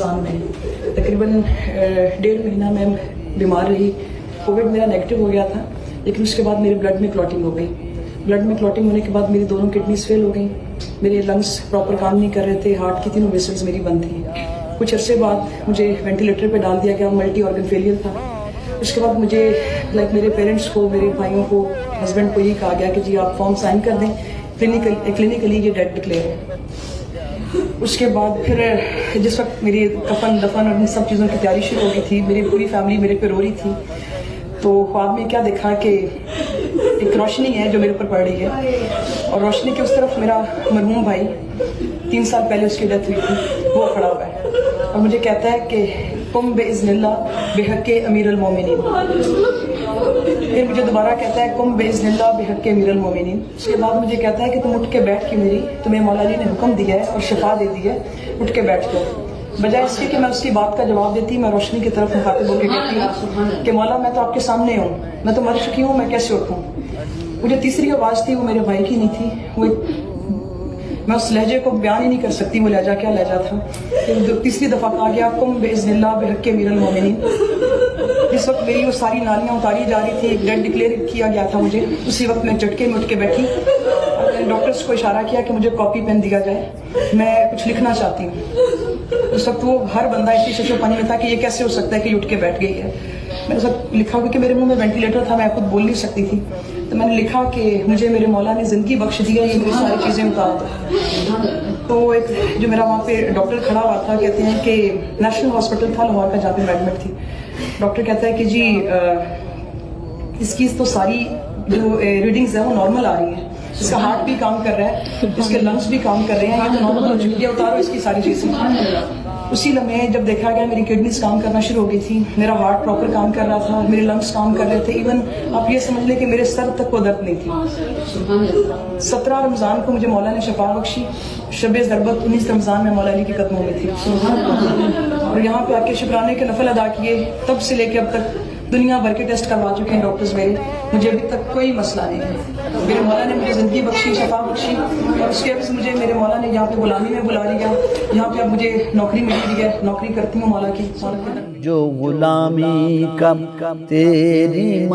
रमज़ान में तकरीबन 1.5 महीना मैं बीमार रही। कोविड मेरा नेगेटिव हो गया था, लेकिन उसके बाद मेरे ब्लड में क्लॉटिंग हो गई। ब्लड में क्लॉटिंग होने के बाद मेरी दोनों किडनीज फेल हो गई, मेरे लंग्स प्रॉपर काम नहीं कर रहे थे, हार्ट की 3 वेसल्स मेरी बंद थी। कुछ अरसे बाद मुझे वेंटिलेटर पे डाल दिया गया, मल्टी ऑर्गन फेलियर था। उसके बाद मुझे मेरे पेरेंट्स को, मेरे भाइयों को, हस्बैंड को यही कहा गया कि जी आप फॉर्म साइन कर दें, क्लिनिकली ये डेड डिक्लेयर है। उसके बाद फिर जिस वक्त मेरी कफन दफन और इन सब चीज़ों की तैयारी शुरू हो गई थी, मेरी पूरी फैमिली मेरे पे रो रही थी, तो ख्वाब में क्या देखा कि एक रोशनी है जो मेरे ऊपर पड़ रही है, और रोशनी के उस तरफ मेरा मरहूम भाई 3 साल पहले उसकी डेथ हुई थी, वो खड़ा हुआ है और मुझे कहता है कि कुम बेइज़्निल्लाह बिहक़्क़े अमीरुल मोमिनीन। फिर मुझे दोबारा कहता है कुम बेइज़्निल्लाह बिहक़्क़े अमीरुल मोमिनीन। उसके बाद मुझे कहता है कि तुम उठ के बैठ के, मेरी तुम्हें मौला अली ने हुक्म दिया है और शिफा दे दी है, उठ के बैठ जाओ। बजाय इसके कि मैं उसकी बात का जवाब देती, मैं रोशनी की तरफ मुखातिब होकर कहती हूँ कि मौला मैं तो आपके सामने हूँ, मैं तो मर चुकी हूँ, मैं कैसे उठूँ। मुझे तीसरी आवाज़ थी, वो मेरे भाई की नहीं थी, वो मैं उस लहजे को बयान ही नहीं कर सकती, वो लहजा क्या लहजा था। तीसरी दफ़ा कहा गया कुम बेइज़्निल्लाह बिहक़्क़े अमीरुल मोमिनीन। जिस वक्त मेरी वो सारी नालियाँ उतारी जा रही थी, डेड डिक्लेयर किया गया था मुझे, उसी वक्त मैं झटके में उठ के बैठी और मैंने डॉक्टर्स को इशारा किया कि मुझे कॉपी पेन दिया जाए, मैं कुछ लिखना चाहती हूँ। उस वक्त वो हर बंदा इतनी शशोपनी में था कि ये कैसे हो सकता है कि उठ के बैठ गई है। मैंने उस वक्त लिखा, क्योंकि मेरे मुंह में वेंटिलेटर था, मैं खुद बोल नहीं सकती थी, तो मैंने लिखा कि मुझे मेरे मौला ने ज़िंदगी बख्श दी है, ये मेरी सारी चीज़ें उतार दो। तो एक जो मेरा वहाँ पे डॉक्टर खड़ा हुआ था, कहते हैं कि नेशनल हॉस्पिटल था लाहौर का जहाँ पे मैं एडमिट थी, डॉक्टर कहता है कि जी इसकी तो सारी जो रीडिंग्स है वो नॉर्मल आ रही है, इसका हार्ट भी काम कर रहा है, इसके लंग्स भी काम कर रहे हैं, ये तो नॉर्मल हो चुकी है, उतारो इसकी सारी चीज़ें। उसी लम्हे जब देखा गया मेरी किडनीज काम करना शुरू हो गई थी, मेरा हार्ट प्रॉपर काम कर रहा था, मेरे लंग्स काम कर रहे थे, इवन आप ये समझ लें कि मेरे सर तक को दर्द नहीं थी। 17 रमज़ान को मुझे मौला ने शफा बख्शी, शब ज़रबत 19 रमज़ान में मौला अली के कदमों में थी, और यहाँ पे आके शुक्राने के नफल अदा किए। तब से लेके अब तक दुनिया भर के टेस्ट करवा चुके हैं डॉक्टर्स मेरे, मुझे अभी तक कोई मसला नहीं है। मेरे मौला ने मुझे ज़िंदगी बख्शी, शफा बख्शी, और उसके बाद मुझे मेरे मौला ने यहाँ पे गुलामी में बुला लिया, यहाँ पे अब मुझे नौकरी मिल रही है, नौकरी करती हूँ मौला की। जो गुलामी कम तेरी